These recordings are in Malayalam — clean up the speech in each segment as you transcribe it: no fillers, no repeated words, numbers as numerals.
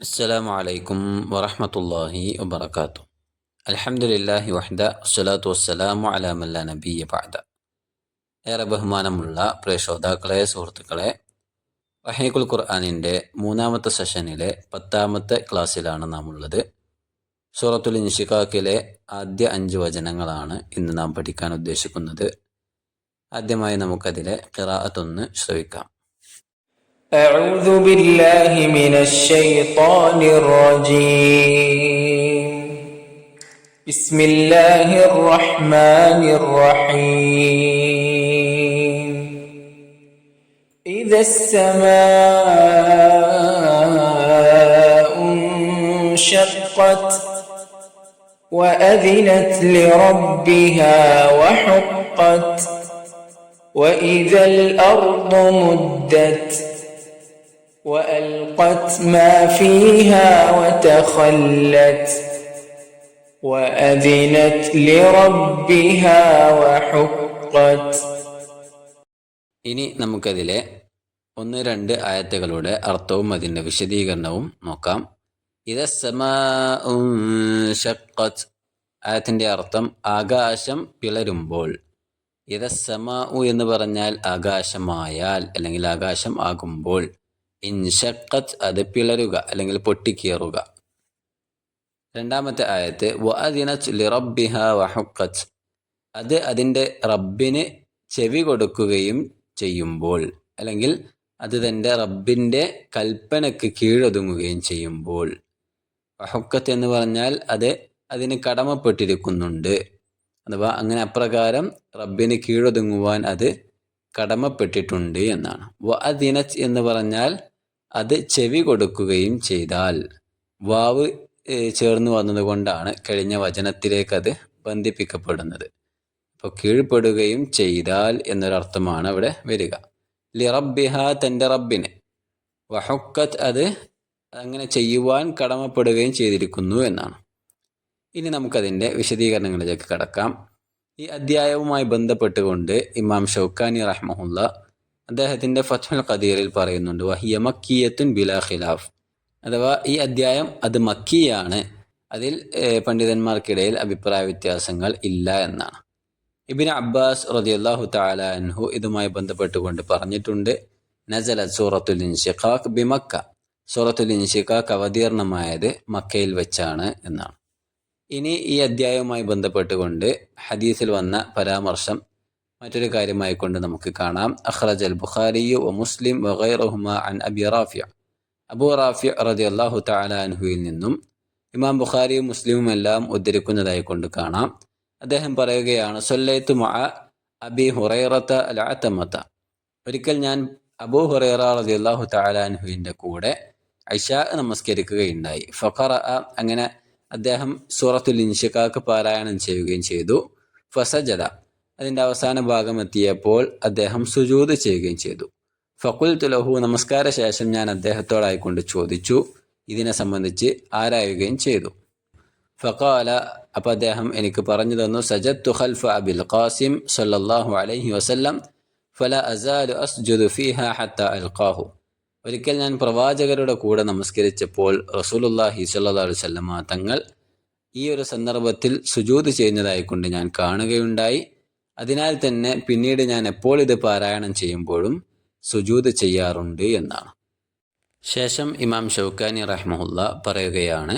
അസ്സലാമു അലൈക്കും വറഹ്മത്തുള്ളാഹി വബറകാതുഹു. അൽഹംദുലില്ലാഹി വഹ്ദ വസ്സലാത്തു വസ്സലാമു അലാ മൻ ലാ നബിയ്യ ബഅദ. ഏറെ ബഹുമാനമുള്ള പ്രിയ ശ്രോതാക്കളെ, സുഹൃത്തുക്കളെ, റഹീഖുൽ ഖുർആനിൻ്റെ മൂന്നാമത്തെ സെഷനിലെ 10ാമത്തെ ക്ലാസ്സിലാണ് നാം ഉള്ളത്. സൂറത്തുൽ ഇൻശിഖാഖിലെ ആദ്യ 5 വചനങ്ങളാണ് ഇന്ന് നാം പഠിക്കാൻ ഉദ്ദേശിക്കുന്നത്. ആദ്യമായി നമുക്കതിലെ ഖിറാഅത്തൊന്ന് ശ്രവിക്കാം. أعوذ بالله من الشيطان الرجيم. بسم الله الرحمن الرحيم. إذا السماء انشقت وأذنت لربها وحقت وإذا الأرض مدت وألقت ما فيها وتخلت وأذنت لربها وحقت. ഇനി നമുക്കതിലെ 1-2 ആയത്തുകളുടെ അർത്ഥവും അതിൻ്റെ വിശദീകരണവും നോക്കാം. ഇദ സമാഉ ഷഖ്ഖത്, ആയത്തിൻ്റെ അർത്ഥം ആകാശം പിളരുമ്പോൾ. ഇദ സമാഉ എന്ന് പറഞ്ഞാൽ ആകാശമായാൽ അല്ലെങ്കിൽ ആകാശം ആകുമ്പോൾ. ഇൻഷഖ്ഖത് അത് പിളരുക അല്ലെങ്കിൽ പൊട്ടിക്കീറുക. രണ്ടാമത്തെ ആയത്ത് വഅദിനത് ലിറബ്ബിഹാ വഹുഖ്ഖത്, അത് അതിൻ്റെ റബ്ബിന് ചെവി കൊടുക്കുകയും ചെയ്യുമ്പോൾ അല്ലെങ്കിൽ അത് തൻ്റെ റബ്ബിൻ്റെ കൽപ്പനയ്ക്ക് കീഴൊതുങ്ങുകയും ചെയ്യുമ്പോൾ. വഹുഖ്ഖത്ത് എന്ന് പറഞ്ഞാൽ അത് അതിന് കടമപ്പെട്ടിരിക്കുന്നുണ്ട്, അഥവാ അങ്ങനെ അപ്രകാരം റബ്ബിന് കീഴൊതുങ്ങുവാൻ അത് കടമപ്പെട്ടിട്ടുണ്ട് എന്നാണ്. വഅദിനത് എന്ന് പറഞ്ഞാൽ അത് ചെവി കൊടുക്കുകയും ചെയ്താൽ. വാവ് ചേർന്ന് വന്നതുകൊണ്ടാണ് കഴിഞ്ഞ വചനത്തിലേക്ക് അത് ബന്ധിപ്പിക്കപ്പെടുന്നത്. അപ്പോൾ കീഴ്പ്പെടുകയും ചെയ്താൽ എന്നൊരർത്ഥമാണ് അവിടെ വരിക. ലിറബ്ബിഹ തൻ്റെ റബ്ബിന്, വഹുഖ്ഖത് അത് അങ്ങനെ ചെയ്യുവാൻ കടമപ്പെടുകയും ചെയ്തിരിക്കുന്നു എന്നാണ്. ഇനി നമുക്കതിൻ്റെ വിശദീകരണങ്ങളിലേക്ക് കടക്കാം. ഈ അധ്യായവുമായി ബന്ധപ്പെട്ടുകൊണ്ട് ഇമാം ഷൗക്കാനി റഹ്മഹുല്ല അദ്ദേഹത്തിൻ്റെ ഫത്ഹുൽ ഖദീറിൽ പറയുന്നുണ്ട്, വഹിയ മക്കിയത്തുൻ ബിലാ ഖിലാഫ്, അഥവാ ഈ അധ്യായം അത് മക്കിയാണ്, അതിൽ പണ്ഡിതന്മാർക്കിടയിൽ അഭിപ്രായ വ്യത്യാസങ്ങൾ ഇല്ല എന്നാണ്. ഇബ്നു അബ്ബാസ് റളിയല്ലാഹു തആല അൻഹു ഇതുമായി ബന്ധപ്പെട്ടുകൊണ്ട് പറഞ്ഞിട്ടുണ്ട്, നസലത് സൂറത്തുൽ ഇൻശിഖാഖ് ബിമക്ക, സൂറത്തുൽ ഇൻശിഖാഖ് അവതീർണമായത് മക്കയിൽ വെച്ചാണ് എന്നാണ്. ഇനി ഈ അധ്യായവുമായി ബന്ധപ്പെട്ടുകൊണ്ട് ഹദീസിൽ വന്ന പരാമർശം മറ്റൊരു കാര്യമായി കൊണ്ട് നമുക്ക് കാണാം. അഖ്റജൽ ബുഖാരി വ മുസ്ലിം വഗൈറുഹുമാ അൻ അബി റാഫിഅ, അബൂ റാഫിഅ റളിയല്ലാഹു തആല അൻഹുവിൽ നിന്നും ഇമാം ബുഖാരിയും മുസ്ലിമും എല്ലാം ഉദ്ധരിക്കുന്നതായി കൊണ്ട് കാണാം. അദ്ദേഹം പറയുകയാണ്, സല്ലൈതു മഅ അബി ഹുറൈറത അൽഅതമത, ഒരിക്കൽ ഞാൻ അബൂ ഹുറൈറ റളിയല്ലാഹു തആല അൻഹുവിൻ്റെ കൂടെ ഇശാ നമസ്കരിക്കുകയുണ്ടായി. ഫഖറഅ, അങ്ങനെ അദ്ദേഹം സൂറത്തുൽ ഇൻശിഖാഖ് പാരായണം ചെയ്യുകയും ചെയ്തു. ഫസജദ, അതിൻ്റെ അവസാന ഭാഗം എത്തിയപ്പോൾ അദ്ദേഹം സുജൂദ് ചെയ്യുകയും ചെയ്തു. ഫഖുൽതു ലഹു, നമസ്കാര ശേഷം ഞാൻ അദ്ദേഹത്തോടായിക്കൊണ്ട് ചോദിച്ചു, ഇതിനെ സംബന്ധിച്ച് ആരായുകയും ചെയ്തു. ഫഖാല, അപ്പോൾ അദ്ദേഹം എനിക്ക് പറഞ്ഞു തന്നു, സജദ്തു ഖൽഫ അബിൽ ഖാസിം സല്ലല്ലാഹു അലൈഹി വസല്ലം ഫലാ അസാലു അസ്ജുദു ഫീഹാ ഹത്താ അൽഖാഹു, ഒരിക്കൽ ഞാൻ പ്രവാചകരുടെ കൂടെ നമസ്കരിച്ചപ്പോൾ റസൂലുള്ളാഹി സ്വല്ലല്ലാഹു അലൈഹി വസല്ലം തങ്ങൾ ഈ ഒരു സന്ദർഭത്തിൽ സുജൂദ് ചെയ്യുന്നതായിക്കൊണ്ട് ഞാൻ കാണുകയുണ്ടായി. അതിനാൽ തന്നെ പിന്നീട് ഞാൻ എപ്പോൾ ഇത് പാരായണം ചെയ്യുമ്പോഴും സുജൂദ് ചെയ്യാറുണ്ട് എന്നാണ്. ശേഷം ഇമാം ഷൗക്കാനി റഹ്മഹുല്ല പറയുകയാണ്,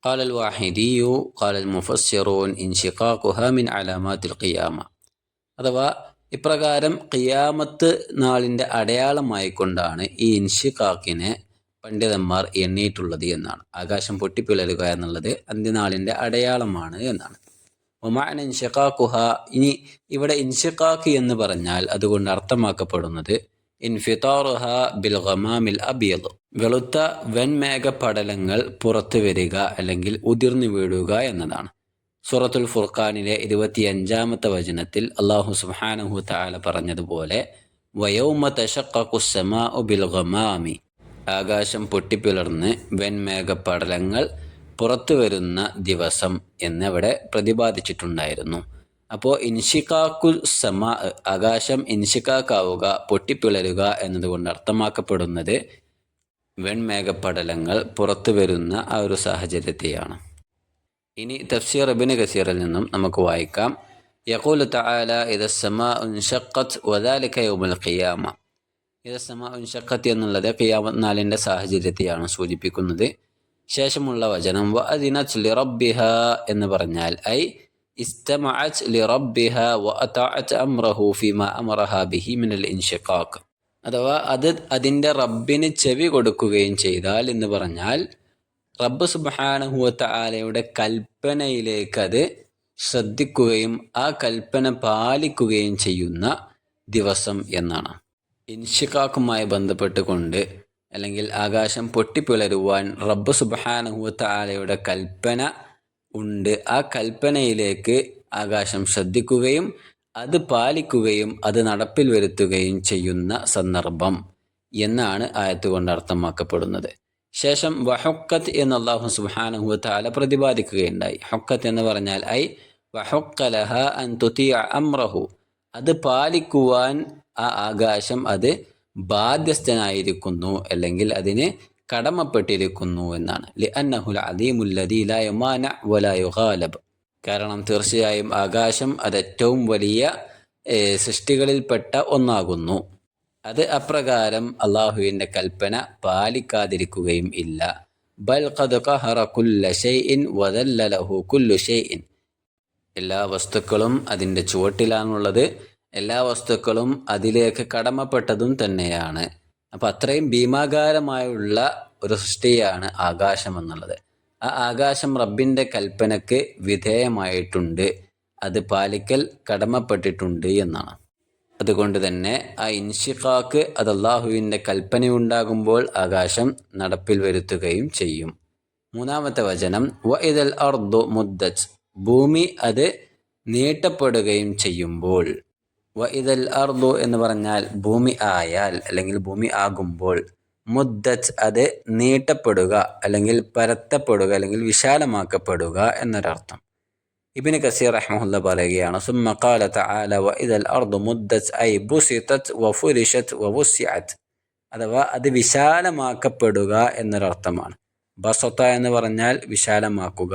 ഖാലൽ വാഹിദിയു ഖാലൽ മുഫസ്സിറൂൻ ഇൻശിഖാഖുഹാ മിൻ അലാമാത്തിൽ ഖിയാമ, അഥവാ ഇപ്രകാരം ഖിയാമത്ത് നാളിൻ്റെ അടയാളമായിക്കൊണ്ടാണ് ഈ ഇൻശിഖാഖിനെ പണ്ഡിതന്മാർ എണ്ണിയിട്ടുള്ളത് എന്നാണ്. ആകാശം പൊട്ടിപ്പിളരുക എന്നുള്ളത് അന്ത്യനാളിൻ്റെ അടയാളമാണ് എന്നാണ്. ഒമാന ഇൻശിഖാഖുഹ, ഇനി ഇവിടെ ഇൻശിഖാഖ് എന്ന് പറഞ്ഞാൽ അതുകൊണ്ട് അർത്ഥമാക്കപ്പെടുന്നത് ഇൻഫിതാറുഹ ബിൽ ഗമാമിൽ അബിയദ്, വെളുത്ത വെൺമേഘപടലങ്ങൾ പുറത്തു വരിക അല്ലെങ്കിൽ ഉതിർന്നു വീഴുക എന്നതാണ്. സൂറത്തുൽ ഫുർഖാനിലെ 25ാമത്തെ വചനത്തിൽ അല്ലാഹു സുബ്ഹാനഹു തആല പറഞ്ഞതുപോലെ, വയൗമ തശഖഖുസ് സമാഉ ബിൽ ഗമാമി, ആകാശം പൊട്ടിപ്പിളർന്ന് വെൺമേഘപടലങ്ങൾ പുറത്തു വരുന്ന ദിവസം എന്നവിടെ പ്രതിപാദിച്ചിട്ടുണ്ടായിരുന്നു. അപ്പോൾ ഇൻശിഖാഖു സമാ, ആകാശം ഇൻശിഖാഖാവുക, പൊട്ടിപ്പിളരുക എന്നതുകൊണ്ട് അർത്ഥമാക്കപ്പെടുന്നത് വെൺമേഘപ്പടലങ്ങൾ പുറത്തു വരുന്ന ആ ഒരു സാഹചര്യത്തെയാണ്. ഇനി തഫ്സീർ ഇബ്നു കസീറിൽ നിന്നും നമുക്ക് വായിക്കാം. യഖൂലു തആല ഇദ സ്സമാഉ ഇൻശഖ്ഖത് വദാലിക യൗമുൽ ഖിയാമ. ഇദ സ്സമാഉ ഇൻശഖ്ഖത് എന്നുള്ളത് ഖിയാമത്ത് നാളിൻ്റെ സാഹചര്യത്തെയാണ് സൂചിപ്പിക്കുന്നത്. ശേഷമുള്ള വചനം വഅദിനത് ലിറബ്ബിഹാ എന്ന് പറഞ്ഞാൽ ഐ ഇസ്തമഅത് ലിറബ്ബിഹാ വഅതഅത് അംറഹു ഫീമാ അമറഹാ ബിഹി മിനൽ ഇൻശിഖാഖ്. അഥവാ അതിൻ്റെ റബ്ബിന് ചെവി കൊടുക്കുകയും ചെയ്താൽ എന്ന് പറഞ്ഞാൽ റബ്ബ് സുബ്ഹാനഹു വ തആലയുടെ കൽപ്പനയിലേക്ക് അത് ശ്രദ്ധിക്കുകയും ആ കൽപ്പന പാലിക്കുകയും ചെയ്യുന്ന ദിവസം എന്നാണ്. ഇൻശിഖാഖുമായി ബന്ധപ്പെട്ടുകൊണ്ട് അല്ലെങ്കിൽ ആകാശം പൊട്ടിപ്പിളരുവാൻ റബ്ബ് സുബ്ഹാനഹു വ തആലയുടെ കൽപ്പന ഉണ്ട്. ആ കൽപ്പനയിലേക്ക് ആകാശം ശ്രദ്ധിക്കുകയും അത് പാലിക്കുകയും അത് നടപ്പിൽ വരുത്തുകയും ചെയ്യുന്ന സന്ദർഭം എന്നാണ് ആയത്ത് കൊണ്ട് അർത്ഥമാക്കപ്പെടുന്നത്. ശേഷം വഹുക്കത്ത് എന്ന് അല്ലാഹു സുബ്ഹാനഹു വ തആല പ്രതിപാദിക്കുകയുണ്ടായി. ഹുക്കത്ത് എന്ന് പറഞ്ഞാൽ ഐ വഹുക്ക ലഹ അൻ തുതിഅ അംറഹു, അത് പാലിക്കുവാൻ ആ ആകാശം അത് ബാധ്യസ്ഥനായിരിക്കുന്നു അല്ലെങ്കിൽ അതിന് കടമപ്പെട്ടിരിക്കുന്നു എന്നാണ്. ലിഅന്നഹുൽ അദീമുൽ ലദീ ലാ യുമാന വലാ യുഗാലബ്. കാരണം തീർച്ചയായും ആകാശം അത് ഏറ്റവും വലിയ സൃഷ്ടികളിൽപ്പെട്ട ഒന്നാകുന്നു. അത് അപ്രകാരം അള്ളാഹുവിൻ്റെ കൽപ്പന പാലിക്കാതിരിക്കുകയും ഇല്ല. ബൽ ഖദ് ഖഹറ കുല്ല ഷൈഇൻ വദല്ല ലഹു കുല്ലു ഷൈഇൻ. എല്ലാ വസ്തുക്കളും അതിൻ്റെ ചുവട്ടിലാണുള്ളത്, എല്ലാ വസ്തുക്കളും അതിലേക്ക് കടമപ്പെട്ടതും തന്നെയാണ്. അപ്പം അത്രയും ഭീമാകാരമായുള്ള ഒരു സൃഷ്ടിയാണ് ആകാശം എന്നുള്ളത്. ആ ആകാശം റബ്ബിൻ്റെ കൽപ്പനയ്ക്ക് വിധേയമായിട്ടുണ്ട്, അത് പാലിക്കൽ കടമപ്പെട്ടിട്ടുണ്ട് എന്നാണ്. അതുകൊണ്ട് തന്നെ ആ ഇൻശിഖാഖ് അത് അല്ലാഹുവിൻ്റെ കൽപ്പനയുണ്ടാകുമ്പോൾ ആകാശം നടപ്പിൽ വരുത്തുകയും ചെയ്യും. മൂന്നാമത്തെ വചനം വഇദൽ അർദു മുദ്ദത്, ഭൂമി അത് നീട്ടപ്പെടുകയും ചെയ്യുമ്പോൾ. വഇദൽ അർദു എന്ന് പറഞ്ഞാൽ ഭൂമി ആയാൽ അല്ലെങ്കിൽ ഭൂമി ആകുമ്പോൾ. മുദ്ദത്ത് അത് നീട്ടപ്പെടുക അല്ലെങ്കിൽ പരത്തപ്പെടുക അല്ലെങ്കിൽ വിശാലമാക്കപ്പെടുക എന്നൊരർത്ഥം. ഇബ്നു കസീർ റഹ്മഹുല്ല പറയുകയാണ് സുമ്മ ഖാല തആല വഇദൽ അർദു മുദ്ദത് ഐ ബുസിതത് വഫുരിഷത് വവുസിഅത്. അഥവാ അത് വിശാലമാക്കപ്പെടുക എന്നൊരർത്ഥമാണ്. ബസത എന്ന് പറഞ്ഞാൽ വിശാലമാക്കുക,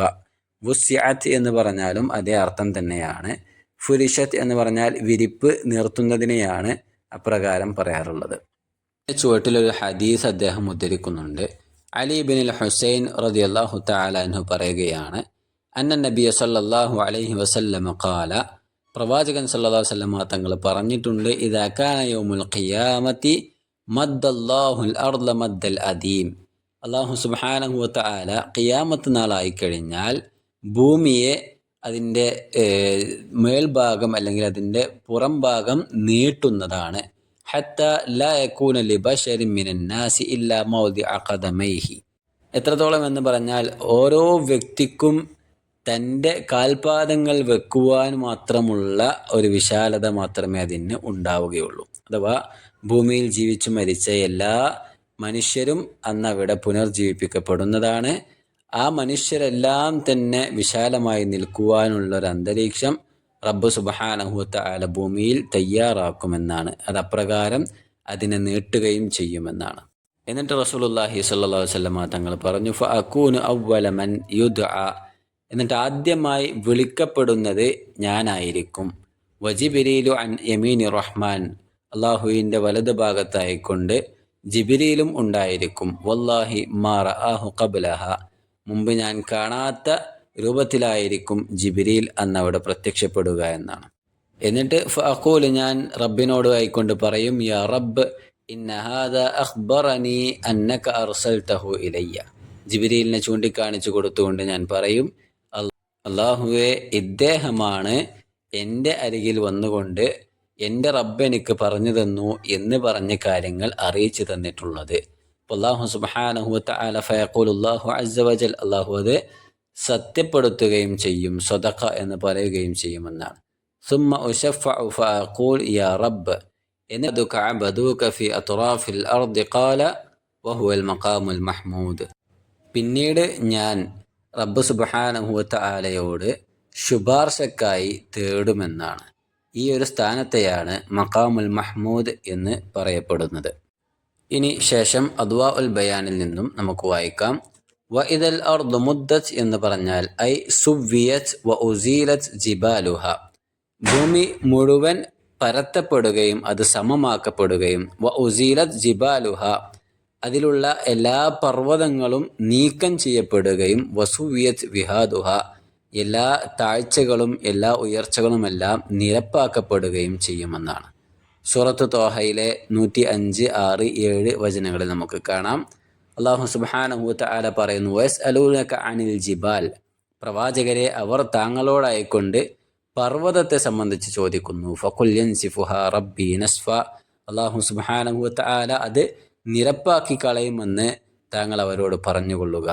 വുസിഅത് എന്ന് പറഞ്ഞാലും അതേ അർത്ഥം തന്നെയാണ്. ഫുരിഷത്ത് എന്ന് പറഞ്ഞാൽ വിരിപ്പ് നിർത്തുന്നതിനെയാണ് അപ്രകാരം പറയാറുള്ളത്. ചുവട്ടിലൊരു ഹദീസ് അദ്ദേഹം ഉദ്ധരിക്കുന്നുണ്ട്. അലി ബിൻ ഹുസൈൻ റളിയല്ലാഹു തആല അൻഹു പറയുകയാണ് അന്ന നബിയ സല്ലല്ലാഹു അലൈഹി വസല്ലം ഖാല, പ്രവാചകൻ സല്ലല്ലാഹു അലൈഹി വസല്ലം തങ്ങൾ പറഞ്ഞിട്ടുണ്ട് ഇദാ കാന യൗമുൽ ഖിയാമത്തി മദ്ദല്ലാഹുൽ അർള മദ്ദൽ അദീം. അല്ലാഹു സുബ്ഹാനഹു വ തആല ഖിയാമത്ത് നാളായി കഴിഞ്ഞാൽ ഭൂമിയെ അതിൻ്റെ മേൽഭാഗം അല്ലെങ്കിൽ അതിൻ്റെ പുറം ഭാഗം നീട്ടുന്നതാണ്. ഹത്ത ലാ യകൂന ലിബശരിൻ മിനൻ നാസി ഇല്ലാ മൗദിഅ ഖദമൈഹി. എത്രത്തോളം എന്ന് പറഞ്ഞാൽ ഓരോ വ്യക്തിക്കും തൻ്റെ കാൽപാദങ്ങൾ വെക്കുവാൻ മാത്രമുള്ള ഒരു വിശാലത മാത്രമേ അതിന് ഉണ്ടാവുകയുള്ളൂ. അഥവാ ഭൂമിയിൽ ജീവിച്ചു മരിച്ച എല്ലാ മനുഷ്യരും അന്നവിടെ പുനർജീവിപ്പിക്കപ്പെടുന്നതാണ്. ആ മനുഷ്യരെല്ലാം തന്നെ വിശാലമായി നിൽക്കുവാനുള്ള ഒരു അന്തരീക്ഷം റബ്ബ് സുബ്ഹാനഹു വ തആല ഭൂമിയിൽ തയ്യാറാക്കുമെന്നാണ്. അത് അപ്രകാരം അതിനെ നീട്ടുകയും ചെയ്യുമെന്നാണ്. എന്നിട്ട് റസൂലുള്ളാഹി സ്വല്ലല്ലാഹു അലൈഹി വസല്ലം തങ്ങൾ പറഞ്ഞു ഫഅകൂനു അവ്വല മൻ യുദ്ആ, എന്നിട്ട് ആദ്യമായി വിളിക്കപ്പെടുന്നത് ഞാനായിരിക്കും. വജിബ്രീലു അൻ യമീനി റഹ്മാൻ, അള്ളാഹുവിൻ്റെ വലത് ഭാഗത്തായിക്കൊണ്ട് ജിബ്രീലും ഉണ്ടായിരിക്കും. വല്ലാഹി മാ റആഹു ഖബ്ലഹ, മുമ്പ് ഞാൻ കാണാത്ത രൂപത്തിലായിരിക്കും ജിബ്രീൽ അന്നവിടെ പ്രത്യക്ഷപ്പെടുക എന്നാണ്. എന്നിട്ട് ഫഅഖൂൽ, ഞാൻ റബ്ബിനോട് ആയിക്കൊണ്ട് പറയും യാ റബ്ബ് ഇന്ന ഹാദാ അഖ്ബറനി അന്നക അർസൽതഹു ഇലയ്യ. ജിബ്രീലിനെ ചൂണ്ടിക്കാണിച്ചു കൊടുത്തുകൊണ്ട് ഞാൻ പറയും അല്ലാഹുവേ, ഇദ്ദേഹമാണ് എൻ്റെ അരികിൽ വന്നുകൊണ്ട് എൻ്റെ റബ്ബ് എനിക്ക് പറഞ്ഞു തന്നു എന്ന് പറഞ്ഞ കാര്യങ്ങൾ അറിയിച്ചു തന്നിട്ടുള്ളത്. അപ്പോൾ അല്ലാഹു സുബ്ഹാനഹു വ തആല ഫയഖൂലുല്ലാഹു അസ്സ വജൽ, അല്ലാഹു അത് സത്യപ്പെടുത്തുകയും ചെയ്യും, സദഖ എന്ന് പറയുകയും ചെയ്യുമെന്നാണ്. സുമ്മ ഉശഫഉ ഫഅഖൂൽ യാ റബ്ബ് എന്നദുക അബദൂക ഫി അത്റാഫിൽ അർദി ഖാല വഹുവൽ മഖാമുൽ മഹ്മൂദ്. പിന്നീട് ഞാൻ റബ്ബ് സുബ്ഹാനഹു വ തആലയോട് ശുപാർശക്കായി തേടുമെന്നാണ്. ഈ ഒരു സ്ഥാനത്തെയാണ് മഖാമുൽ മഹ്മൂദ് എന്ന് പറയപ്പെടുന്നത്. ഇനി ശേഷം അദ്വാ ഉൽ ബയാനിൽ നിന്നും നമുക്ക് വായിക്കാം. വ ഇദൽ അർദു മുദ്ദത്ത് എന്ന് പറഞ്ഞാൽ ഐ സുവ്വിയത് വ ഉസീലത് ജിബാലുഹ, ഭൂമി മുഴുവൻ പരത്തപ്പെടുകയും അത് സമമാക്കപ്പെടുകയും, വ ഉസീലത് ജിബാലുഹ, അതിലുള്ള എല്ലാ പർവ്വതങ്ങളും നീക്കം ചെയ്യപ്പെടുകയും, വസുവിയത് വിഹാദുഹ, എല്ലാ താഴ്ചകളും എല്ലാ ഉയർച്ചകളുമെല്ലാം നിരപ്പാക്കപ്പെടുകയും ചെയ്യുമെന്നാണ്. സൂറത്ത് തോഹയിലെ 105, 6, 7 വചനങ്ങളിൽ നമുക്ക് കാണാം. അല്ലാഹു സുബ്ഹാനഹു വ തആല പറയുന്നു, വയസ്അലൂനക അനിൽ ജിബാൽ, പ്രവാചകരെ അവർ താങ്കളോടായിക്കൊണ്ട് പർവ്വതത്തെ സംബന്ധിച്ച് ചോദിക്കുന്നു. ഫഖുൽ യൻസിഫുഹാ റബ്ബി നസ്ഫ, അല്ലാഹു സുബ്ഹാനഹു വ തആല അത് നിരപ്പാക്കി കളയുമെന്ന് താങ്കൾ അവരോട് പറഞ്ഞുകൊള്ളുക.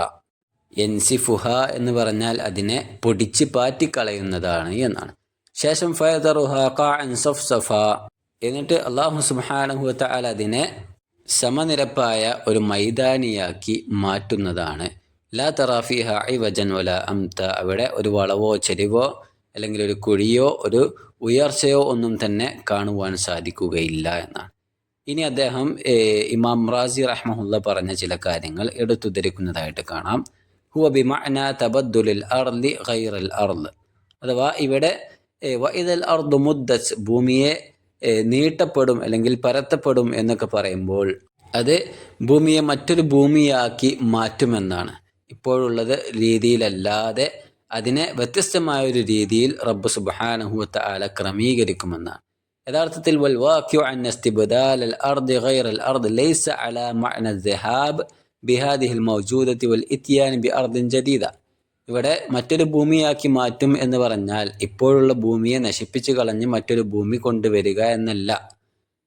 യൻസിഫുഹ എന്ന് പറഞ്ഞാൽ അതിനെ പൊടിച്ച് പാറ്റിക്കളയുന്നതാണ് എന്നാണ്. ശേഷം ഫയദറുഹ ഖാഅൻ സഫ്സഫ, എന്നിട്ട് അല്ലാഹു സുബ്ഹാനഹു വ തആല അതിനെ സമനിരപ്പായ ഒരു മൈതാനിയാക്കി മാറ്റുന്നതാണ്. ലാ തറാ ഫീഹ ഇവജൻ വലാ അംത, അവിടെ ഒരു വളവോ ചെരിവോ അല്ലെങ്കിൽ ഒരു കുഴിയോ ഒരു ഉയർച്ചയോ ഒന്നും തന്നെ കാണുവാൻ സാധിക്കുകയില്ല എന്നാണ്. ഇനി അദ്ദേഹം ഇമാം റാസി റഹ്മഹുല്ല പറഞ്ഞ ചില കാര്യങ്ങൾ എടുത്തുദ്ധരിക്കുന്നതായിട്ട് കാണാം. ഹുവ ബിമഅന തബദ്ദുലിൽ അർളി ഗൈറൽ അർള്, അഥവാ ഇവിടെ വഇദൽ അർദു മുദ്ദത്ത്, ഭൂമിയെ നീട്ടപ്പെടും അല്ലെങ്കിൽ പരത്തപ്പെടും എന്നൊക്കെ പറയുമ്പോൾ അത് ഭൂമിയെ മറ്റൊരു ഭൂമിയാക്കി മാറ്റുമെന്നാണ്. ഇപ്പോഴുള്ളത് രീതിയിലല്ലാതെ അതിനെ വ്യത്യസ്തമായൊരു രീതിയിൽ റബ്ബ് സുബ്ഹാനഹു വ തആല ക്രമീകരിക്കുമെന്നാണ്. യഥാർത്ഥത്തിൽ വൽ വാഖിഉ അൻ ഇസ്തിബ്ദാൽ അൽ അർദ് ഗൈറൽ അർദ് ലൈസ അലാ മഅന الذهاب ബിഹാദിഹിൽ മൗജൂദത്തി വൽ ഇത്യാൻ ബി അർദിൻ ജദീദ, ഇവിടെ മറ്റൊരു ഭൂമിയാക്കി മാറ്റും എന്ന് പറഞ്ഞാൽ ഇപ്പോഴുള്ള ഭൂമിയെ നശിപ്പിച്ചു കളഞ്ഞ് മറ്റൊരു ഭൂമി കൊണ്ടുവരിക എന്നല്ല.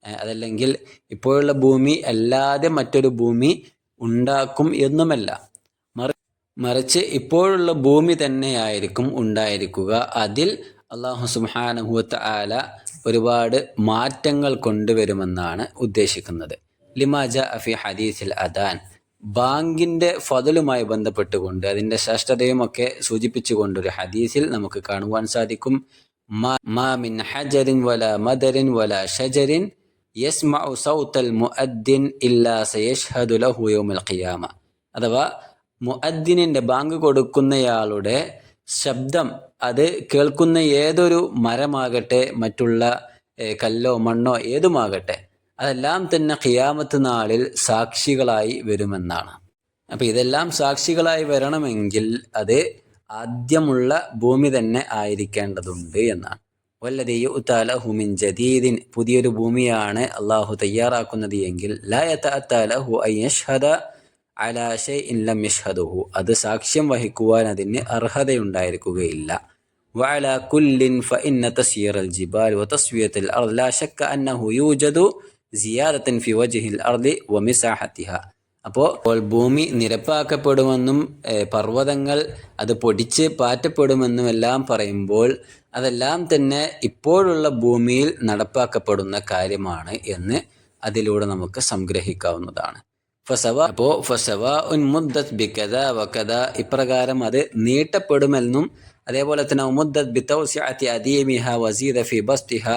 അതല്ലെങ്കിൽ ഇപ്പോഴുള്ള ഭൂമി അല്ലാതെ മറ്റൊരു ഭൂമി ഉണ്ടാക്കും എന്നുമല്ല. മറിച്ച് ഇപ്പോഴുള്ള ഭൂമി തന്നെയായിരിക്കും ഉണ്ടായിരിക്കുക. അതിൽ അല്ലാഹു സുബ്ഹാനഹു വ തആല ഒരുപാട് മാറ്റങ്ങൾ കൊണ്ടുവരുമെന്നാണ് ഉദ്ദേശിക്കുന്നത്. ലിമാ ജാഅ ഫി ഹദീസിൽ അദാൻ, ബാങ്കിൻ്റെ ഫദലുമായി ബന്ധപ്പെട്ടുകൊണ്ട് അതിൻ്റെ ശ്രേഷ്ഠതയുമൊക്കെ സൂചിപ്പിച്ചുകൊണ്ടൊരു ഹദീസിൽ നമുക്ക് കാണുവാൻ സാധിക്കും. മാ മിൻ ഹജറിൻ വലാ മദരിൻ വലാ ഷജറിൻ യസ്മഉ സൗതൽ മുഅദ്ദിൻ ഇല്ലാ സയഷ്ഹദു ലഹു യൗമൽ ഖിയാമ, അഥവാ മുഅദ്ദിനിൻ്റെ ബാങ്ക് കൊടുക്കുന്നയാളുടെ ശബ്ദം അത് കേൾക്കുന്ന ഏതൊരു മരമാകട്ടെ മറ്റുള്ള കല്ലോ മണ്ണോ ഏതുമാകട്ടെ അതെല്ലാം തന്നെ ഖിയാമത്ത് നാളിൽ സാക്ഷികളായി വരുമെന്നാണ്. അപ്പോൾ ഇതെല്ലാം സാക്ഷികളായി വരണമെങ്കിൽ അത് ആദ്യമുള്ള ഭൂമി തന്നെ ആയിരിക്കേണ്ടതുണ്ട് എന്നാണ്. വല്ലദീ യുഅ്താ ലഹു മിൻ ജദീദിൻ, പുതിയൊരു ഭൂമിയാണ് അള്ളാഹു തയ്യാറാക്കുന്നത് എങ്കിൽ ലാ യതഅത്താ ലഹു അൻ യശ്ഹദ അലാ ശൈഇൻ ലം യശ്ഹദുഹു, അത് സാക്ഷ്യം വഹിക്കുവാൻ അതിന് അർഹതയുണ്ടായിരിക്കുകയില്ല. വഅലാ കുല്ലിൻ ഫഇന്ന തസ്യീറൽ ജിബാൽ വതസ്വിയത്തുൽ അർദ് ലാ ശക്ക അന്നഹു യൂജദു സിയാദത്തൻ ഫി വജ്ഹിൽ അർദി വമിസാഹത്തിഹ, അപ്പോൾ ഭൂമി നിരപ്പാക്കപ്പെടുമെന്നും പർവ്വതങ്ങൾ അത് പൊടിച്ച് പാറ്റപ്പെടുമെന്നും എല്ലാം പറയുമ്പോൾ അതെല്ലാം തന്നെ ഇപ്പോഴുള്ള ഭൂമിയിൽ നടപ്പാക്കപ്പെടുന്ന കാര്യമാണ് എന്ന് അതിലൂടെ നമുക്ക് സംഗ്രഹിക്കാവുന്നതാണ്. ഫസവാഉൻ മുദ്ദത്ത് ബികദ വകദ, ഇപ്രകാരം അത് നീട്ടപ്പെടുമെന്നും അതേപോലെ തന്നെ മുദ്ദത്ത് ബിതൗസിഅതി അദീമിഹ വസീദ ഫി ബസ്തിഹ,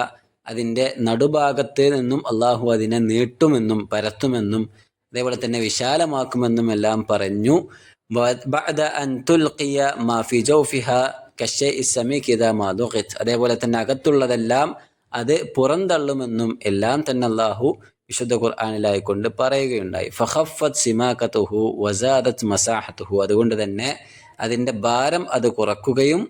അതിൻ്റെ നടുഭാഗത്ത് നിന്നും അള്ളാഹു അതിനെ നീട്ടുമെന്നും പരത്തുമെന്നും അതേപോലെ തന്നെ വിശാലമാക്കുമെന്നും എല്ലാം പറഞ്ഞു. ബഅദ അൻ തുൽഖിയ മാ ഫി ജൗഫിഹ കശൈഇ സമീക് ഇദാ മാ ദുഖിത്, അതേപോലെ തന്നെ അകത്തുള്ളതെല്ലാം അത് പുറന്തള്ളുമെന്നും എല്ലാം തന്നെ അള്ളാഹു വിശുദ്ധ ഖുർആനിലായിക്കൊണ്ട് പറയുകയുണ്ടായി. ഫഖഫത് സിമാകതുഹു വസാദത് മസാഹതുഹു, അതുകൊണ്ട് തന്നെ അതിൻ്റെ ഭാരം അത് കുറക്കുകയും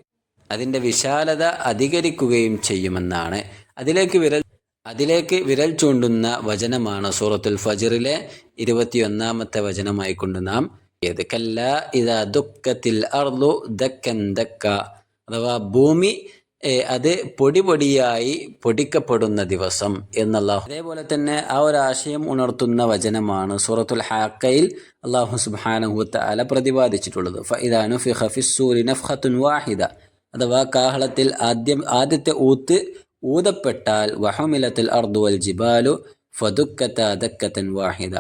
അതിൻ്റെ വിശാലത അധികരിക്കുകയും ചെയ്യുമെന്നാണ്. അതിലേക്ക് വിരൽ ചൂണ്ടുന്ന വചനമാണ് സൂറത്തുൽ ഫജ്റിലെ 21-ാമത്തെ വചനമായിക്കൊണ്ട് നാം കല്ലാ ഇദാ ദുക്കത്തിൽ അർളു ദക്കൻ ദക്ക, അഥവാ ഭൂമി അത് പൊടിയായി പൊടിക്കപ്പെടുന്ന ദിവസം എന്നല്ലാഹു. അതേപോലെ തന്നെ ആ ഒരു ആശയം ഉണർത്തുന്ന വചനമാണ് സൂറത്തുൽ ഹാഖയിൽ അല്ലാഹു സുബ്ഹാനഹു വ തആല പ്രതിപാദിച്ചിട്ടുള്ളത്. ഫഇദാ നുഫിഖ ഫിസ്സൂരി നഫ്ഖത്തുൻ വാഹിദ, അഥവാ കാഹളത്തിൽ ആദ്യത്തെ ഊത്ത് ഊതപ്പെട്ടാൽ വഹുമിലത്തുൽ അർദു വൽ ജിബാലു ഫദുക്കത ദക്കത്തൻ വാഹിദ,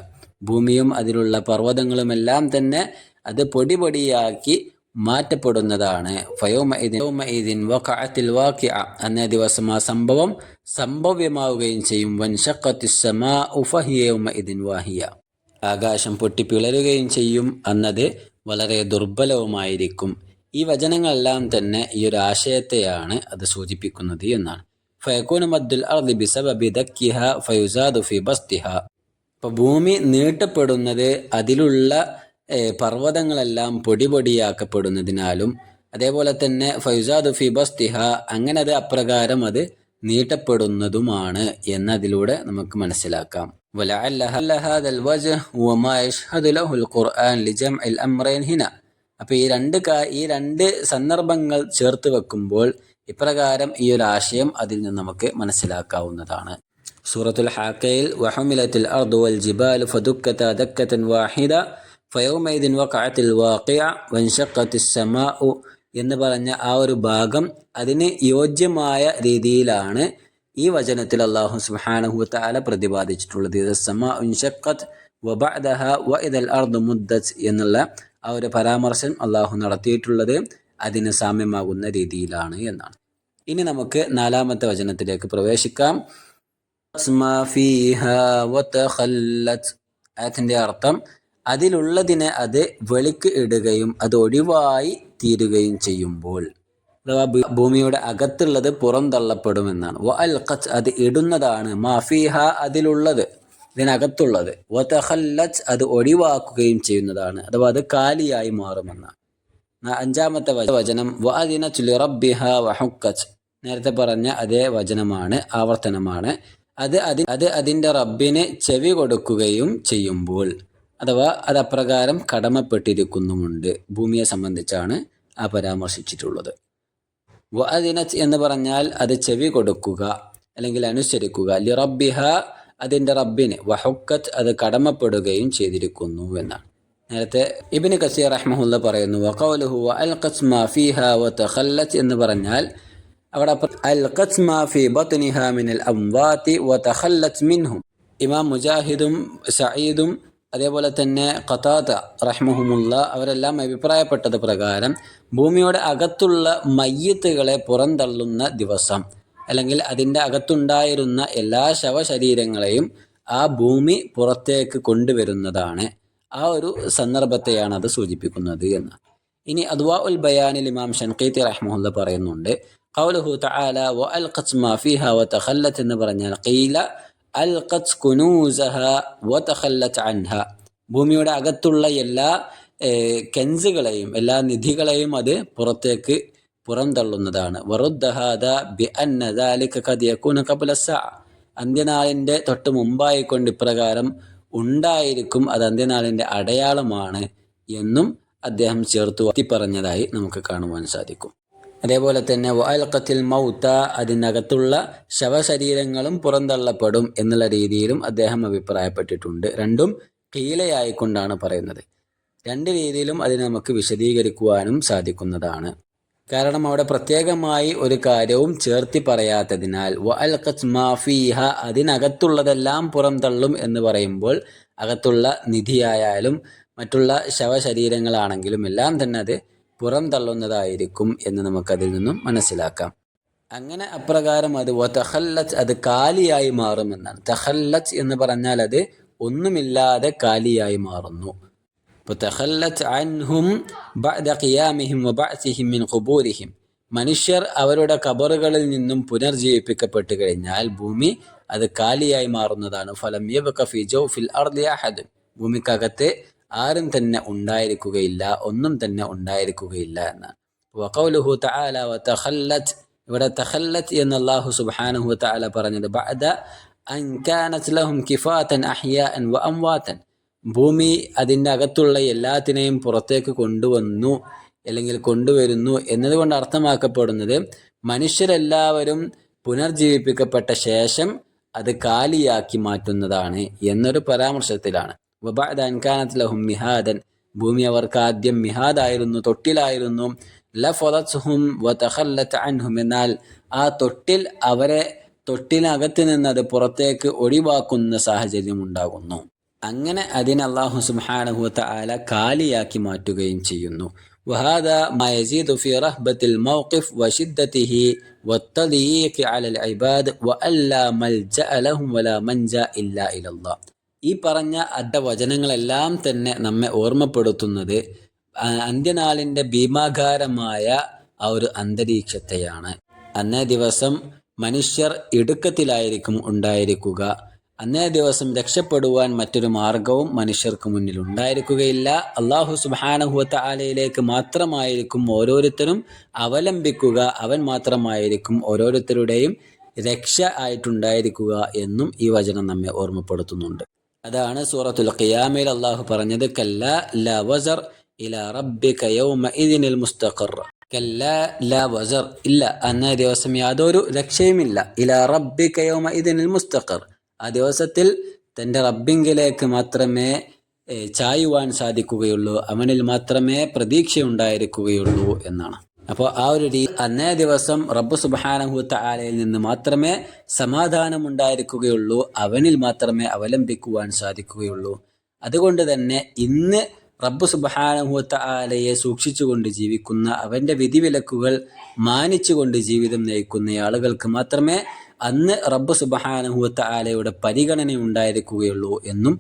ഭൂമിയും അതിലുള്ള പർവ്വതങ്ങളുമെല്ലാം തന്നെ അത് പൊടിയാക്കി മാറ്റപ്പെടുന്നതാണ്. ഫയൗമഇദിൻ വഖഅത്തിൽ വാഖിഅ, അന്നേ ദിവസം ആ സംഭവം സംഭവ്യമാവുകയും ചെയ്യും. വൻഷഖത്തിസ് സമാഉ ഫഹിയ യൗമഇദിൻ വാഹിയ, ആകാശം പൊട്ടിപ്പിളരുകയും ചെയ്യും, അന്നത് വളരെ ദുർബലവുമായിരിക്കും. ഈ വചനങ്ങളെല്ലാം തന്നെ ഈ ഒരു ആശയത്തെയാണ് അത് സൂചിപ്പിക്കുന്നത് എന്നാണ്. ഫയകൂനു മദ്ദുൽ അർളി ബിസബബി ദക്കിഹ ഫയുസാദു ഫി ബസ്തിഹ. അപ്പോൾ ഭൂമി നീട്ടപ്പെടുന്നത് അതിലുള്ള പർവ്വതങ്ങളെല്ലാം പൊടിപൊടിയാക്കപ്പെടുന്നതിനാലും അതേപോലെ തന്നെ ഫയുസാദു ഫി ബസ്തിഹ, അങ്ങനെ അത് അപ്രകാരം അത് നീട്ടപ്പെടുന്നതുമാണ് എന്നതിലൂടെ നമുക്ക് മനസ്സിലാക്കാം. വലഅല്ല ഹാദൽ വജ്ഹ് ഹുവ മാ യശ്ഹദു ലഹുൽ ഖുർആൻ ലിജംഇൽ അംറൈൻ ഹിന. അപ്പോൾ ഈ രണ്ട് സന്ദർഭങ്ങൾ ചേർത്ത് വെക്കുമ്പോൾ ഇപ്രകാരം ഈ ഒരു ആശയം അതിൽ നിന്ന് നമുക്ക് മനസ്സിലാക്കാവുന്നതാണ്. സൂറത്തുൽ ഹാക്കയിൽ വഹുമിലത്തിൽ അർദു വൽ ജിബാലു ഫദുക്കത ദക്കതൻ വാഹിദ ഫയൗമഇദിൻ വഖഅത്തിൽ വാഖിഅ വൻഷഖത്തിസ് സമാഉ എന്ന് പറഞ്ഞ ആ ഒരു ഭാഗം അതിന് യോജ്യമായ രീതിയിലാണ് ഈ വചനത്തിൽ അല്ലാഹു സുബ്ഹാനഹു വ തആല പ്രതിപാദിച്ചിട്ടുള്ളത്. ഇദസ്സമാഉ ഇൻഷഖത് വബഅദഹ വഇദൽ അർദു മുദ്ദത് എന്നുള്ള ആ ഒരു പരാമർശം അല്ലാഹു നടത്തിയിട്ടുള്ളത് അതിന് സാമ്യമാകുന്ന രീതിയിലാണ് എന്നാണ്. ഇനി നമുക്ക് 4-ാമത്തെ വചനത്തിലേക്ക് പ്രവേശിക്കാം. ആയത്തിന്റെ അർത്ഥം അതിലുള്ളതിനെ അത് വെളിക്ക് ഇടുകയും അത് ഒഴിവായി തീരുകയും ചെയ്യുമ്പോൾ, അഥവാ ഭൂമിയുടെ അകത്തുള്ളത് പുറന്തള്ളപ്പെടുമെന്നാണ്. വഅൽഖത്, അത് ഇടുന്നതാണ്, മാഫീഹ, അതിലുള്ളത്, ഇതിനകത്തുള്ളത്, വതഖല്ലത്, അത് ഒഴിവാക്കുകയും ചെയ്യുന്നതാണ്, അഥവാ അത് കാലിയായി മാറുമെന്നാണ്. 5-ാമത്തെ വചനം വഅദിനത് ലിറബ്ബിഹ വഹുക്കത്, നേരത്തെ പറഞ്ഞ അതേ വചനമാണ്, ആവർത്തനമാണ്. അത് അതിൻ്റെ റബ്ബിന് ചെവി കൊടുക്കുകയും ചെയ്യുമ്പോൾ, അഥവാ അത് അപ്രകാരം കടമപ്പെട്ടിരിക്കുന്നുമുണ്ട്. ഭൂമിയെ സംബന്ധിച്ചാണ് ആ പരാമർശിച്ചിട്ടുള്ളത്. വഅദിനത് എന്ന് പറഞ്ഞാൽ അത് ചെവി കൊടുക്കുക അല്ലെങ്കിൽ അനുസരിക്കുക, ലിറബ്ബിഹ, അതിൻ്റെ റബ്ബിന്, വഹുക്കത്ത്, അത് കടമപ്പെടുകയും ചെയ്തിരിക്കുന്നു എന്നാണ്. നേരത്തെ ഇബ്നു കസീർ റഹ്മഹുല്ല പറയുന്നു വഖൗലുഹു വഅൽഖത് മാ ഫീഹ വതഖല്ലത് എന്ന് പറഞ്ഞാൽ അവിടെ അൽഖത് മാ ഫീ ബത്നിഹ മിനൽ അംവാതി വതഖല്ലത് മിൻഹും. ഇമാം മുജാഹിദും സഈദും അതേപോലെ തന്നെ ഖതാദ റഹ്മഹുമുല്ല അവരെല്ലാം അഭിപ്രായപ്പെട്ടത് പ്രകാരം ഭൂമിയുടെ അകത്തുള്ള മയ്യിത്തുകളെ പുറന്തള്ളുന്ന ദിവസം, അല്ലെങ്കിൽ അതിൻ്റെ അകത്തുണ്ടായിരുന്ന എല്ലാ ശവശരീരങ്ങളെയും ആ ഭൂമി പുറത്തേക്ക് കൊണ്ടുവരുന്നതാണ്, ആ ഒരു സന്ദർഭത്തെയാണ് അത് സൂചിപ്പിക്കുന്നത് എന്ന്. ഇനി അദ്വാഉൽ ബയാനിൽ ഇമാം ഷൻഖീത്തി റഹ്മഹുല്ല പറയുന്നുണ്ട് ഖൗലുഹു തആല വഅൽഖത് മാ ഫീഹ വതഖല്ലത് എന്ന് പറഞ്ഞാൽ ഖീല അൽഖത് കുനൂസഹ വതഖല്ലത് അൻഹ, ഭൂമിയുടെ അകത്തുള്ള എല്ലാ കെൻസുകളെയും എല്ലാ നിധികളെയും അത് പുറത്തേക്ക് പുറന്തള്ളുന്നതാണ്. വറുദ്ദഹാദ ബിഅന്ന ദാലിക ഖദ് യകൂന ഖബ്ല അസ്സഅ, അന്ത്യനാളിൻ്റെ തൊട്ട് മുമ്പായിക്കൊണ്ട് ഇപ്രകാരം ഉണ്ടായിരിക്കും, അത് അന്ത്യനാളിൻ്റെ അടയാളമാണ് എന്നും അദ്ദേഹം ചേർത്ത് പറഞ്ഞതായി നമുക്ക് കാണുവാൻ സാധിക്കും. അതേപോലെ തന്നെ വഅൽഖത്തിൽ മൗത, അതിനകത്തുള്ള ശവശരീരങ്ങളും പുറന്തള്ളപ്പെടും എന്നുള്ള രീതിയിലും അദ്ദേഹം അഭിപ്രായപ്പെട്ടിട്ടുണ്ട്. രണ്ടും ഖീലയായിക്കൊണ്ടാണ് പറയുന്നത്. രണ്ട് രീതിയിലും അതിനെ നമുക്ക് വിശദീകരിക്കുവാനും സാധിക്കുന്നതാണ്. കാരണം അവിടെ പ്രത്യേകമായി ഒരു കാര്യവും ചേർത്തി പറയാത്തതിനാൽ വഅൽഖത് മാ ഫീഹ, അതിനകത്തുള്ളതെല്ലാം പുറന്തള്ളും എന്ന് പറയുമ്പോൾ അകത്തുള്ള നിധിയായാലും മറ്റുള്ള ശവശരീരങ്ങളാണെങ്കിലും എല്ലാം തന്നെ അത് പുറന്തള്ളുന്നതായിരിക്കും എന്ന് നമുക്കതിൽ നിന്നും മനസ്സിലാക്കാം. അങ്ങനെ അപ്രകാരം അത് വതഖല്ലത്, അത് കാലിയായി മാറുമെന്നാണ്. തഖല്ലത് എന്ന് പറഞ്ഞാൽ അത് ഒന്നുമില്ലാതെ കാലിയായി മാറുന്നു. തഖല്ലത് അൻഹും ബഅദ ഖിയാമിഹിം വബഅസിഹിം മിൻ ഖുബൂരിഹിം, മനുഷ്യർ അവരുടെ ഖബറുകളിൽ നിന്നും പുനർജീവിപ്പിക്കപ്പെട്ട് കഴിഞ്ഞാൽ ഭൂമി അത് കാലിയായി മാറുന്നതാണ്. ഫലം യബ്ഖ ഫീ ജൗഫിൽ അർളി അഹദ്, ഭൂമിക്കകത്ത് ആരും തന്നെ ഉണ്ടായിരിക്കുകയില്ല, ഒന്നും തന്നെ ഉണ്ടായിരിക്കുകയില്ല എന്നാണ്. വഖൗലുഹു തആല വതഖല്ലത്, ഇവിടെ തഖല്ലത് എന്ന് അല്ലാഹു സുബ്ഹാനഹു വ തആല പറഞ്ഞത് ബഅദ അൻ കാനത് ലഹും കിഫാതൻ അഹ്യാഅൻ വ അംവാതൻ, ഭൂമി അതിൻ്റെ അകത്തുള്ള എല്ലാത്തിനെയും പുറത്തേക്ക് കൊണ്ടുവന്നു അല്ലെങ്കിൽ കൊണ്ടുവരുന്നു എന്നതുകൊണ്ട് അർത്ഥമാക്കപ്പെടുന്നത് മനുഷ്യരെല്ലാവരും പുനർജീവിപ്പിക്കപ്പെട്ട ശേഷം അത് കാലിയാക്കി മാറ്റുന്നതാണ് എന്നൊരു പരാമർശത്തിലാണ്. വബഅദ അൻ കാനത് ലഹും മിഹാദൻ, ഭൂമി അവർക്ക് ആദ്യം മിഹാദായിരുന്നു, തൊട്ടിലായിരുന്നു. ലഫളത്ഹും വതഖല്ലത് അൻഹും, എന്നാൽ ആ തൊട്ടിൽ അവരെ തൊട്ടിനകത്ത് നിന്ന് അത് പുറത്തേക്ക് ഒഴിവാക്കുന്ന സാഹചര്യം ഉണ്ടാകുന്നു. അങ്ങനെ അതിനെ അല്ലാഹു സുബ്ഹാനഹു വതആല കാലിയാക്കി മാറ്റുകയും ചെയ്യുന്നു. വഹാദാ മാ യസീദു ഫീ റഹ്ബത്തിൽ മൗഖിഫ് വശിദ്ദതിഹി വത്തദീഖി അലൽ ഇബാദ് വഅല്ലാ മൽജഅ ലഹും വലാ മൻജാ ഇല്ലാ ഇലല്ലാഹ്. ഈ പറഞ്ഞ വചനങ്ങളെല്ലാം തന്നെ നമ്മെ ഓർമ്മപ്പെടുത്തുന്നത് അന്ത്യനാളിൻ്റെ ഭീമാകാരമായ ആ ഒരു അന്തരീക്ഷത്തെയാണ്. അന്നേ ദിവസം മനുഷ്യർ ഇടുക്കത്തിലായിരിക്കും ഉണ്ടായിരിക്കുക. അന്നേ ദിവസം രക്ഷപ്പെടുവാൻ മറ്റൊരു മാർഗവും മനുഷ്യർക്ക് മുന്നിൽ ഉണ്ടായിരിക്കുകയില്ല. അല്ലാഹു സുബ്ഹാനഹു വതആലയിലേക്ക് മാത്രമായിരിക്കും ഓരോരുത്തരും അവലംബിക്കുക. അവൻ മാത്രമായിരിക്കും ഓരോരുത്തരുടെയും രക്ഷ ആയിട്ടുണ്ടായിരിക്കുക എന്നും ഈ വചനം നമ്മെ ഓർമ്മപ്പെടുത്തുന്നുണ്ട്. അതാണ് സൂറത്തുൽ ഖിയാമയിൽ അല്ലാഹു പറഞ്ഞത്, കല്ലാ ലാ വസർ ഇലാ റബ്ബിക യൗമഇദിനിൽ മുസ്തഖർ. കല്ലാ ലാ വസർ, ഇല്ല, അന്നേ ദിവസം യാതൊരു രക്ഷയുമില്ല. ഇലാ റബ്ബിക യൗമഇദിനിൽ മുസ്തഖർ, ആ ദിവസത്തിൽ തൻ്റെ റബ്ബിങ്കിലേക്ക് മാത്രമേ ചായുവാൻ സാധിക്കുകയുള്ളൂ, അവനിൽ മാത്രമേ പ്രതീക്ഷയുണ്ടായിരിക്കുകയുള്ളൂ എന്നാണ്. അപ്പോൾ ആ ഒരു അന്നേ ദിവസം റബ്ബ് സുബ്ഹാനഹു വതആലയിൽ നിന്ന് മാത്രമേ സമാധാനം ഉണ്ടായിരിക്കുകയുള്ളൂ, അവനിൽ മാത്രമേ അവലംബിക്കുവാൻ സാധിക്കുകയുള്ളൂ. അതുകൊണ്ട് തന്നെ ഇന്ന് റബ്ബ് സുബ്ഹാനഹു വതആലയെ സൂക്ഷിച്ചുകൊണ്ട് ജീവിക്കുന്ന, അവൻ്റെ വിധിവിലക്കുകൾ മാനിച്ചുകൊണ്ട് ജീവിതം നയിക്കുന്ന ആളുകൾക്ക് മാത്രമേ അന്ന് റബ്ബ് സുബ്ഹാനഹു വതആലയുടെ പരിഗണന ഉണ്ടായിരിക്കുകയുള്ളൂ എന്നും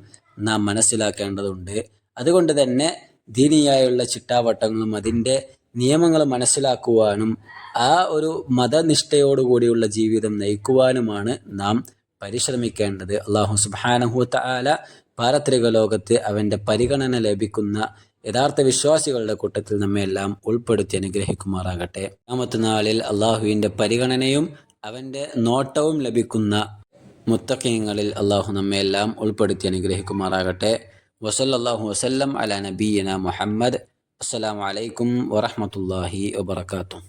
നാം മനസ്സിലാക്കേണ്ടതുണ്ട്. അതുകൊണ്ട് തന്നെ ദീനിയായുള്ള ചിട്ടാവട്ടങ്ങളും അതിൻ്റെ നിയമങ്ങൾ മനസ്സിലാക്കുവാനും ആ ഒരു മതനിഷ്ഠയോടുകൂടിയുള്ള ജീവിതം നയിക്കുവാനുമാണ് നാം പരിശ്രമിക്കേണ്ടത്. അല്ലാഹു സുബ്ഹാനഹു വതആല പാരത്രിക ലോകത്ത് അവൻ്റെ പരിഗണന ലഭിക്കുന്ന യഥാർത്ഥ വിശ്വാസികളുടെ കൂട്ടത്തിൽ നമ്മെല്ലാം ഉൾപ്പെടുത്തി അനുഗ്രഹിക്കുമാറാകട്ടെ. ഖിയാമത്ത് നാളിൽ അള്ളാഹുവിൻ്റെ പരിഗണനയും അവൻ്റെ നോട്ടവും ലഭിക്കുന്ന മുത്തഖീങ്ങളിൽ അള്ളാഹു നമ്മെല്ലാം ഉൾപ്പെടുത്തി അനുഗ്രഹിക്കുമാറാകട്ടെ. വസല്ലല്ലാഹു വസല്ലം അലാ നബിയ്യിനാ മുഹമ്മദ്. അസ്സലാമു അലൈക്കും വറഹ്മത്തുള്ളാഹി വബറകാതുഹു.